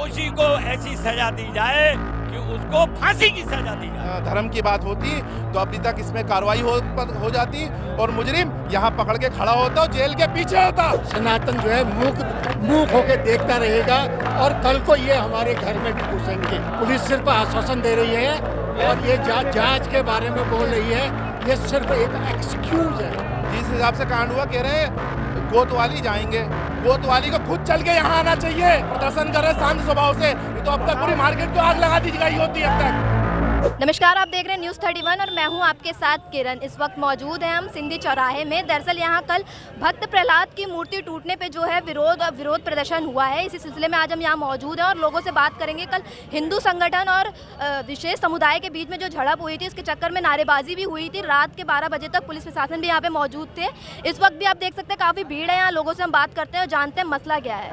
दोषी को ऐसी सजा दी जाए कि उसको फांसी की सजा दी जाए। धर्म की बात होती तो अभी तक इसमें कार्रवाई हो जाती और मुजरिम यहाँ पकड़ के खड़ा होता और जेल के पीछे होता। सनातन जो है मूक होके देखता रहेगा और कल को ये हमारे घर में भी घुसेंगे। पुलिस सिर्फ आश्वासन दे रही है और ये जांच के बारे में बोल रही है, ये सिर्फ एक एक्सक्यूज है। जिस हिसाब से कांड हुआ कह रहे हैं कोतवाली जाएंगे, कोतवाली को खुद चल के यहाँ आना चाहिए। प्रदर्शन कर रहे शांत स्वभाव से, तो अब तक पूरी मार्केट को आग लगा दी गई होती है अब तक। नमस्कार, आप देख रहे हैं न्यूज़ 31 और मैं हूं आपके साथ किरण। इस वक्त मौजूद हैं हम सिंधी चौराहे में। दरअसल यहां कल भक्त प्रहलाद की मूर्ति टूटने पे जो है विरोध प्रदर्शन हुआ है। इसी सिलसिले में आज हम यहां मौजूद हैं और लोगों से बात करेंगे। कल हिंदू संगठन और विशेष समुदाय के बीच में जो झड़प हुई थी, इसके चक्कर में नारेबाजी भी हुई थी। रात के 12 बजे तक पुलिस प्रशासन भी यहाँ पे मौजूद थे। इस वक्त भी आप देख सकते हैं काफ़ी भीड़ है यहाँ। लोगों से हम बात करते हैं और जानते हैं मसला क्या है।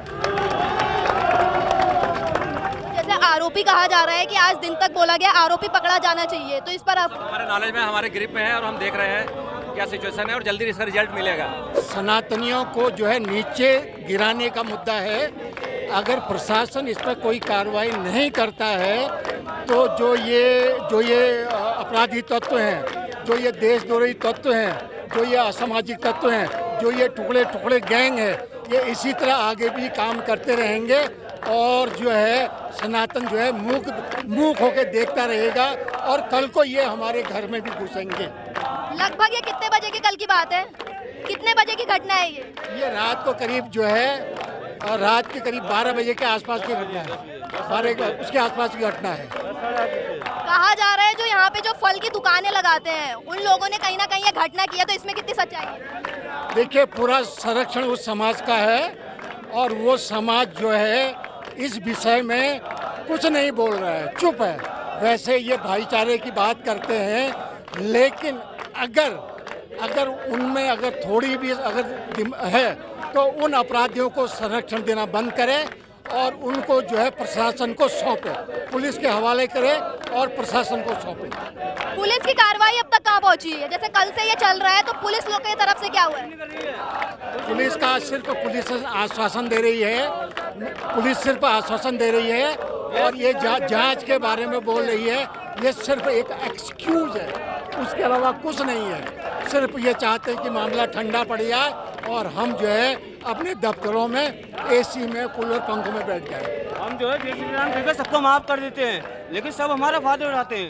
आरोपी कहा जा रहा है कि आज दिन तक बोला गया आरोपी पकड़ा जाना चाहिए, तो इस पर आप हमारे नॉलेज में, हमारे ग्रिप में है और हम देख रहे हैं क्या सिचुएशन है और जल्दी इसका रिजल्ट मिलेगा। सनातनियों को जो है नीचे गिराने का मुद्दा है। अगर प्रशासन इस पर कोई कार्रवाई नहीं करता है तो जो ये अपराधी तत्व हैं, जो ये देशद्रोही तत्व हैं, जो ये असामाजिक तत्व हैं, जो ये टुकड़े गैंग है, ये इसी तरह आगे भी काम करते रहेंगे और जो है सनातन जो है मूक होके देखता रहेगा और कल को ये हमारे घर में भी घुसेंगे। लगभग ये कितने बजे की कल की बात है? कितने बजे की घटना है ये? रात को करीब जो है रात के करीब 12 बजे के आसपास की घटना है। 12 उसके आसपास की घटना है। कहा जा रहा है जो यहाँ पे जो फल की दुकानें लगाते हैं उन लोगों ने कहीं ना कहीं ये घटना की है, तो इसमें कितनी सच्चाई है? देखिए, पूरा संरक्षण उस समाज का है और वो समाज जो है इस विषय में कुछ नहीं बोल रहा है, चुप है। वैसे ये भाईचारे की बात करते हैं, लेकिन अगर उनमें अगर थोड़ी भी अगर है तो उन अपराधियों को संरक्षण देना बंद करें और उनको जो है प्रशासन को सौंपे, पुलिस के हवाले करें और प्रशासन को सौंपे। पुलिस की कार्रवाई अब तक कहाँ पहुँची है? जैसे कल से ये चल रहा है, तो पुलिस लोग की तरफ से क्या हुआ है? पुलिस का सिर्फ आश्वासन दे रही है, पुलिस सिर्फ आश्वासन दे रही है और ये जांच के बारे में बोल रही है, ये सिर्फ एक एक्सक्यूज है, उसके अलावा कुछ नहीं है। सिर्फ ये चाहते हैं कि मामला ठंडा पड़ जाए और हम जो है अपने दफ्तरों में एसी में कूलर पंखों में बैठ जाए। हम जो है जय श्री राम कहकर सबको माफ कर देते हैं, लेकिन सब हमारा फायदा उठाते हैं,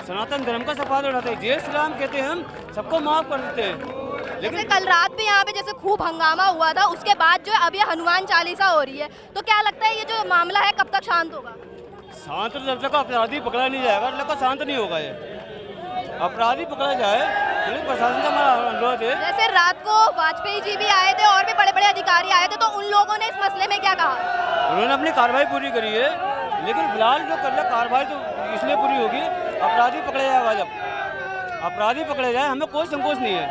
सनातन धर्म का सब फायदा उठाते हैं। जय श्री राम कहते हैं, हम सबको माफ कर देते हैं। लेकिन कल रात भी यहाँ पे जैसे खूब हंगामा हुआ था, उसके बाद जो है अब ये हनुमान चालीसा हो रही है, तो क्या लगता है ये जो मामला है कब तक शांत होगा? शांत तो जब तक अपराधी पकड़ा नहीं जाएगा तब तक शांत नहीं होगा। ये अपराधी पकड़ा जाए, पुलिस प्रशासन का हमारा अनुरोध है। जैसे रात को वाजपेयी जी भी आए थे और भी बड़े अधिकारी आए थे, तो उन लोगों ने इस मसले में क्या कहा? उन्होंने अपनी कार्रवाई पूरी करी है, लेकिन फिलहाल जो कर कार्रवाई तो इसलिए पूरी होगी, अपराधी पकड़े जाएगा। जब अपराधी पकड़े जाए हमें कोई संकोच नहीं है।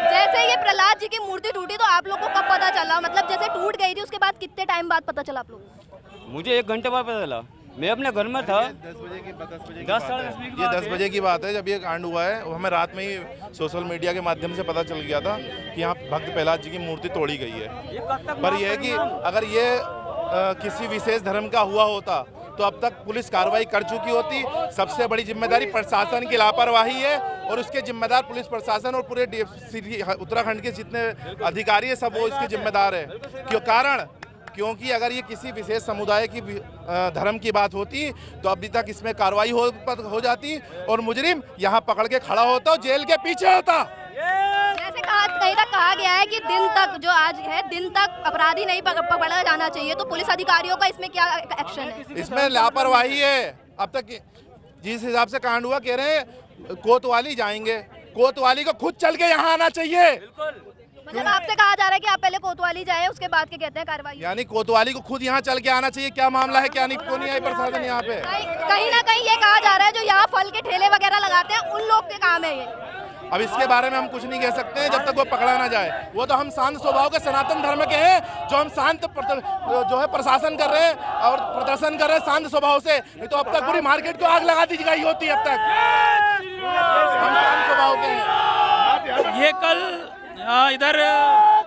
जैसे ये प्रहलाद जी की मूर्ति टूटी, तो आप लोग को कब पता चला? मतलब जैसे टूट गई थी उसके बाद कितने टाइम बाद पता चला आप लोग को? मुझे 1 घंटे बाद पता चला, मैं अपने घर में था। 10 बजे की बात है जब ये कांड हुआ है। हमें रात में ही सोशल मीडिया के माध्यम से पता चल गया था कि यहाँ भक्त प्रहलाद जी की मूर्ति तोड़ी गई है। पर यह है कि अगर ये किसी विशेष धर्म का हुआ होता तो अब तक पुलिस कार्रवाई कर चुकी होती। सबसे बड़ी जिम्मेदारी प्रशासन की लापरवाही है और उसके जिम्मेदार पुलिस प्रशासन और पूरे उत्तराखंड के जितने अधिकारी है सब वो इसके जिम्मेदार है। क्योंकि अगर ये किसी विशेष समुदाय की धर्म की बात होती तो अभी तक इसमें कार्रवाई हो जाती और मुजरिम यहाँ पकड़ के खड़ा होता और जेल के पीछे होता। जैसे कहीं तक कहा गया है कि दिन तक जो आज है, दिन तक अपराधी नहीं पकड़ा जाना चाहिए, तो पुलिस अधिकारियों का इसमें क्या एक्शन है? इसमें लापरवाही है। अब तक जिस हिसाब से कांड हुआ कह रहे हैं कोतवाली जाएंगे, कोतवाली को खुद चल के यहाँ आना चाहिए। मतलब आपसे कहा जा रहा है कि आप पहले कोतवाली जाए, उसके बाद के कहते हैं कार्रवाई? यानी कोतवाली को खुद यहाँ चल के आना चाहिए। क्या मामला है, क्या नहीं, क्यों नहीं आई प्रशासन यहाँ पे? कहीं ना कहीं ये कहा जा रहा है जो यहाँ फल के ठेले वगैरह लगाते हैं उन लोग के काम है ये। अब इसके बारे में हम कुछ नहीं कह सकते हैं जब तक वो पकड़ा ना जाए। वो तो हम शांत स्वभाव के सनातन धर्म के हैं, जो हम शांत जो है प्रशासन कर रहे हैं और प्रदर्शन कर रहे हैं शांत स्वभाव से। नहीं तो अब तक पूरी मार्केट को आग लगा दी गई होती है। अब तक हम शांत स्वभाव के हैं। ये कल इधर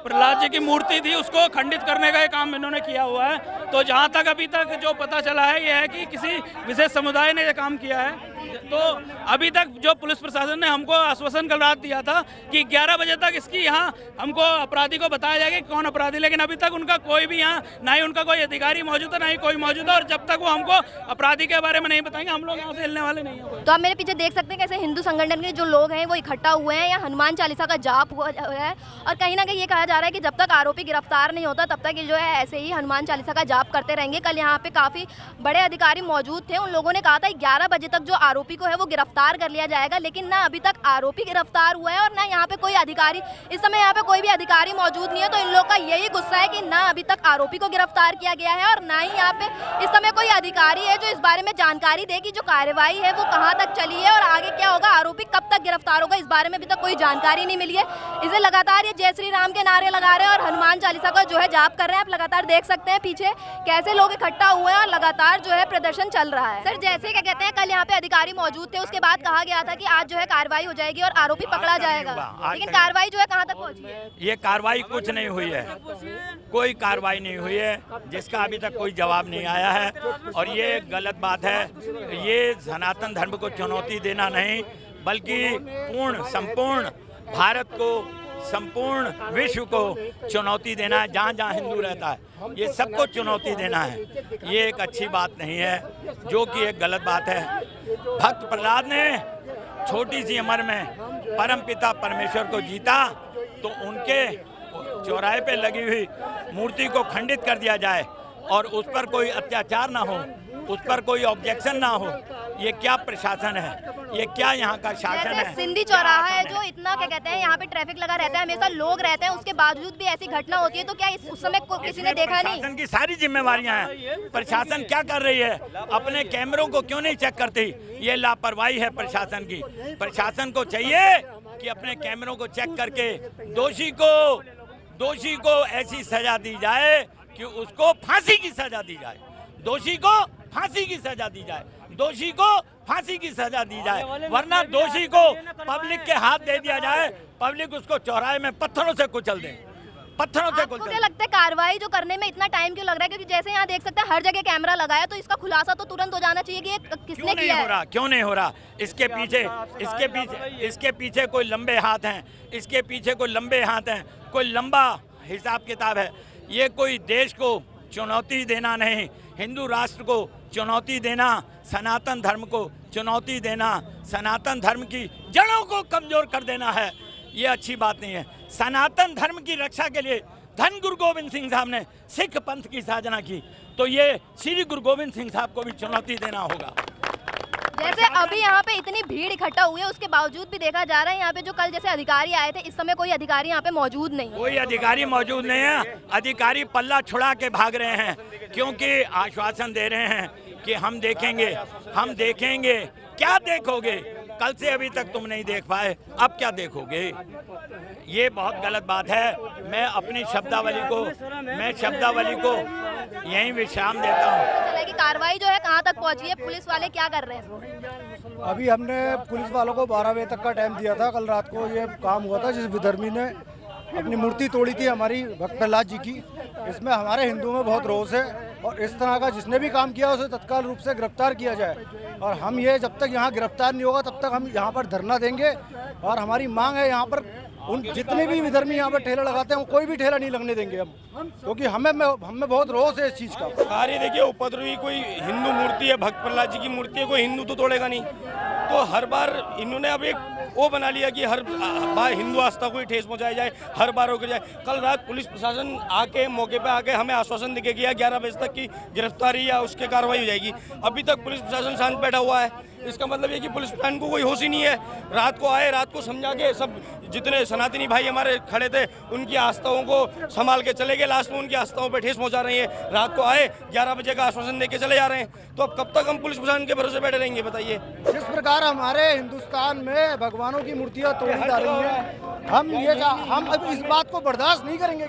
प्रहलाद जी की मूर्ति थी, उसको खंडित करने का काम इन्होंने किया हुआ है। तो जहाँ तक अभी तक जो पता चला है यह है कि किसी विशेष समुदाय ने यह काम किया है। तो अभी तक जो पुलिस प्रशासन ने हमको आश्वासन कल रात दिया था कि 11 बजे तक इसकी यहाँ हमको अपराधी को बताया जाएगा कि कौन अपराधी, लेकिन अभी तक उनका कोई भी यहाँ ना ही उनका कोई अधिकारी मौजूद है ना ही कोई मौजूद है, और जब तक वो हमको अपराधी के बारे में नहीं बताएंगे हम लोग यहाँ से हिलने वाले नहीं हैं। तो आप मेरे पीछे देख सकते हैं कैसे हिंदू संगठन के जो लोग हैं वो इकट्ठा हुए हैं, यहाँ हनुमान चालीसा का जाप हुआ है और कहीं ना कहीं ये कहा जा रहा है कि जब तक आरोपी गिरफ्तार नहीं होता तब तक ये जो है ऐसे ही हनुमान चालीसा का जाप करते रहेंगे। कल यहाँ पे काफ़ी बड़े अधिकारी मौजूद थे, उन लोगों ने कहा था 11 बजे तक जो आरोपी को है वो गिरफ्तार कर लिया जाएगा, लेकिन ना अभी तक आरोपी गिरफ्तार हुआ है और ना यहाँ पे कोई अधिकारी, इस समय यहाँ पे कोई भी अधिकारी मौजूद नहीं है। तो इन लोग का यही गुस्सा है कि ना अभी तक आरोपी को गिरफ्तार किया गया है और ना ही यहाँ पे इस समय कोई अधिकारी है जो इस बारे में जानकारी दे कि जो कार्रवाई है वो कहाँ तक चली है और आगे क्या होगा, आरोपी कब तक गिरफ्तार होगा, इस बारे में अभी तक कोई जानकारी नहीं मिली है। इसे लगातार ये जय श्री राम के नारे लगा रहे हैं और हनुमान चालीसा का जो है जाप कर रहे हैं। आप लगातार देख सकते हैं पीछे कैसे लोग इकट्ठा हुए हैं और लगातार जो है प्रदर्शन चल रहा है। सर जैसे क्या कहते हैं कल यहाँ पे अधिकारी मौजूद थे, उसके बाद कहा गया था कि आज जो है कार्रवाई हो जाएगी और आरोपी पकड़ा जाएगा, लेकिन कार्रवाई जो है कहाँ तक पहुंची है? ये कार्रवाई कुछ नहीं हुई है, कोई कार्रवाई नहीं हुई है जिसका अभी तक कोई जवाब नहीं आया है और ये गलत बात है। ये सनातन धर्म को चुनौती देना नहीं बल्कि संपूर्ण भारत को, संपूर्ण विश्व को चुनौती देना है। जहाँ जहाँ हिंदू रहता है ये सबको चुनौती देना है, ये एक अच्छी बात नहीं है, जो कि एक गलत बात है। भक्त प्रहलाद ने छोटी सी उम्र में परमपिता परमेश्वर को जीता, तो उनके चौराहे पे लगी हुई मूर्ति को खंडित कर दिया जाए और उस पर कोई अत्याचार ना हो, उस पर कोई ऑब्जेक्शन ना हो, ये क्या प्रशासन है, ये क्या यहाँ का शासन है? सिंधी चौराहा है जो इतना क्या कहते हैं यहाँ पे ट्रैफिक लगा रहता है, हमेशा लोग रहते हैं, उसके बावजूद भी ऐसी घटना होती है, तो क्या उस समय किसी ने देखा नहीं? प्रशासन की सारी जिम्मेवारियां हैं, प्रशासन क्या कर रही है, अपने कैमरों को क्यों नहीं चेक करती? ये लापरवाही है प्रशासन की। प्रशासन को चाहिए कि अपने कैमरों को चेक करके दोषी को ऐसी सजा दी जाए कि उसको फांसी की सजा दी जाए, दोषी को फांसी की सजा दी जाए, दोषी को फांसी की सजा दी जाए, वरना दोषी को पब्लिक के हाथ दे दिया जाए, पब्लिक उसको चौराहे में पत्थरों से कुचल दे, पत्थरों से कुचल दे। क्या लगता है कार्रवाई जो करने में इतना टाइम क्यों लग रहा है? क्योंकि जैसे यहाँ देख सकते हैं हर जगह कैमरा लगा है, तो इसका खुलासा तो तुरंत हो जाना चाहिए कि ये किसने किया है। क्यों नहीं हो रहा? इसके पीछे कोई लंबे हाथ हैं, इसके पीछे कोई लंबे हाथ हैं, कोई लंबा हिसाब किताब है। ये कोई देश को चुनौती देना नहीं, हिंदू राष्ट्र को चुनौती देना, सनातन धर्म को चुनौती देना, सनातन धर्म की जड़ों को कमजोर कर देना है, ये अच्छी बात नहीं है। सनातन धर्म की रक्षा के लिए धन गुरु गोविंद सिंह साहब ने सिख पंथ की साधना की, तो ये श्री गुरु गोविंद सिंह साहब को भी चुनौती देना होगा। जैसे अभी यहाँ पे इतनी भीड़ इकट्ठा हुई है, उसके बावजूद भी देखा जा रहा है यहाँ पे जो कल जैसे अधिकारी आए थे, इस समय कोई अधिकारी यहाँ पे मौजूद नहीं है। कोई अधिकारी मौजूद नहीं है, अधिकारी पल्ला छुड़ा के भाग रहे हैं, क्योंकि आश्वासन दे रहे हैं कि हम देखेंगे। क्या देखोगे? कल से अभी तक तुम नहीं देख पाए, अब क्या देखोगे? ये बहुत गलत बात है। मैं अपनी शब्दावली को यहीं विश्राम देता हूँ। कि कार्रवाई जो है कहाँ तक पहुँची है, पुलिस वाले क्या कर रहे हैं? अभी हमने पुलिस वालों को 12 बजे तक का टाइम दिया था। कल रात को ये काम हुआ था जिस विधर्मी ने अपनी मूर्ति तोड़ी थी हमारी भक्त प्रहलाद जी की। इसमें हमारे हिंदुओं में बहुत रोष है और इस तरह का जिसने भी काम किया उसे तत्काल रूप से गिरफ्तार किया जाए। और हम ये जब तक यहाँ गिरफ्तार नहीं होगा तब तक हम यहाँ पर धरना देंगे और हमारी मांग है यहाँ पर उन जितने भी विधर्मी यहाँ पर ठेला लगाते हैं वो कोई भी ठेला नहीं लगने देंगे हम, क्योंकि हमें बहुत रोष है इस चीज़ का। सारी देखिए उपद्रवी कोई हिंदू मूर्ति है, भक्त प्रहलाद जी की मूर्ति है, कोई हिंदू तो तोड़ेगा नहीं। तो हर बार इन्होंने अब एक वो बना लिया कि हर बार हिंदू आस्था को ही ठेस पहुंचाई जाए, हर बार होकर जाए। कल रात पुलिस प्रशासन आके मौके पे आके हमें आश्वासन देके गया 11 बजे तक की गिरफ्तारी या उसके कार्रवाई हो जाएगी। अभी तक पुलिस प्रशासन शांत बैठा हुआ है। इसका मतलब ये कि पुलिस प्रशासन को कोई होश ही नहीं है। रात को आए, रात को समझा के सब जितने सनातनी भाई हमारे खड़े थे उनकी आस्थाओं को संभाल के चले गए, लास्ट में उनकी आस्थाओं पर ठेस पहुंचा रही है। रात को आए 11 बजे का आश्वासन देके चले जा रहे हैं। तो अब कब तक हम पुलिस प्रशासन के भरोसे बैठे रहेंगे बताइए? जिस प्रकार हमारे हिंदुस्तान में भगवानों की मूर्तियां तोड़ी जा रही हैं, हम अब इस बात को बर्दाश्त नहीं करेंगे।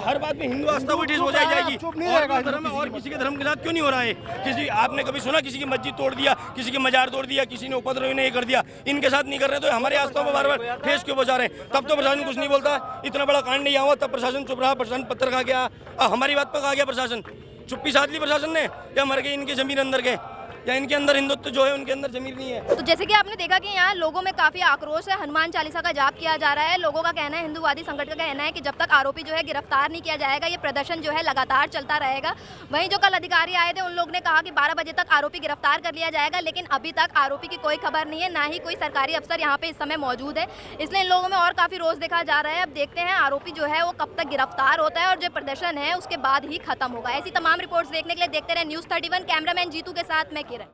हर बात में हिंदू आस्था को ठेस पहुंचाई जाएगी। चुप नहीं रहेगा। और किसी के धर्म के साथ क्यों नहीं हो रहा है? किसी आपने कभी सुना किसी की मस्जिद तोड़ दिया, किसी की मजार तोड़ दिया, किसी ने उपद्रवी ने ये कर दिया? इनके साथ नहीं कर रहे तो हमारे आस्थाओं में बार बार ठेस क्यों पहुंचा रहे हैं? तब तो प्रशासन कुछ नहीं बोलता। इतना बड़ा कांड नहीं हुआ तब प्रशासन चुप रहा, प्रशासन पत्थर खा गया। हमारी बात पर कहा गया प्रशासन। चुप्पी साध ली प्रशासन ने, या मर गए इनके जमीर अंदर के, या इनके अंदर हिंदुत्व जो है उनके अंदर जमीर नहीं है। तो जैसे कि आपने देखा कि यहाँ लोगों में काफी आक्रोश है, हनुमान चालीसा का जाप किया जा रहा है। लोगों का कहना है, हिंदूवादी संगठन का कहना है कि जब तक आरोपी जो है गिरफ्तार नहीं किया जाएगा ये प्रदर्शन जो है लगातार चलता रहेगा। वहीं जो कल अधिकारी आए थे उन लोग ने कहा कि 12 बजे तक आरोपी गिरफ्तार कर लिया जाएगा, लेकिन अभी तक आरोपी की कोई खबर नहीं है, ना ही कोई सरकारी अफसर यहाँ पे इस समय मौजूद है। इसलिए इन लोगों में और काफी रोष देखा जा रहा है। अब देखते हैं आरोपी जो है वो कब तक गिरफ्तार होता है और जो प्रदर्शन है उसके बाद ही खत्म होगा। ऐसी तमाम रिपोर्ट्स देखने के लिए देखते रहे News 31। कैमरामैन जीतू के साथ मैं किरण।